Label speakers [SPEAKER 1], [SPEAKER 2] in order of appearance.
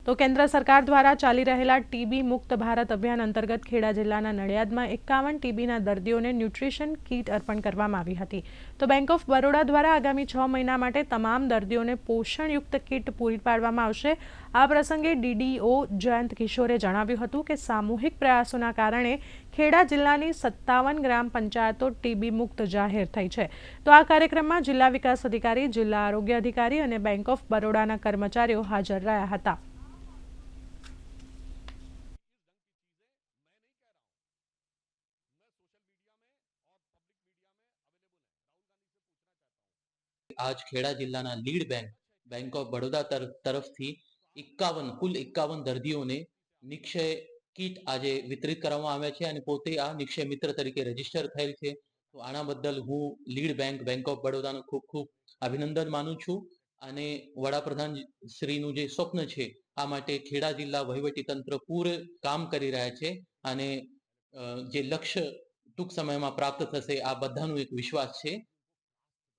[SPEAKER 1] તો કેન્દ્ર સરકાર દ્વારા ચાલી રહેલા ટીબી મુક્ત ભારત અભિયાન અંતર્ગત ખેડા જિલ્લાના નડિયાદમાં 51 ટીબીના દર્દીઓને ન્યુટ્રિશન કીટ અર્પણ કરવામાં આવી હતી। તો બેંક ઓફ બરોડા દ્વારા આગામી 6 મહિના માટે તમામ દર્દીઓને પોષણયુક્ત કીટ પૂરી પાડવામાં આવશે। આ પ્રસંગે ડીડીઓ જયંત કિશોરે જણાવ્યું હતું કે સામૂહિક પ્રયાસોના કારણે ખેડા જિલ્લાની 57 ગ્રામ પંચાયતો ટીબી મુક્ત જાહેર થઈ છે। તો આ કાર્યક્રમમાં જિલ્લા વિકાસ અધિકારી, જિલ્લા આરોગ્ય અધિકારી અને બેંક ઓફ બરોડાના કર્મચારીઓ હાજર રહ્યા હતા।
[SPEAKER 2] आज खेड़ा जिल्लाना लीड बैंक ऑफ बड़ौदा तरफथी कुल 51 दर्दीओने निक्षय किट आज वितरित करवामां आव्या छे अने पोते आ निक्षय मित्र तरीके रजिस्टर थयेल छे। तो आना बदल हूँ लीड बैंक ऑफ बड़ौदानो खूब खूब अभिनंदन मानु छूं अने वडाप्रधान श्रीनुं जे स्वप्न छे आ माटे खेड़ा जिल्ला वहीवटी तंत्र पूरे काम करी रह्या छे अने जे लक्ष्य टूंक समयमां प्राप्त थशे आ बधानो एक विश्वास छे।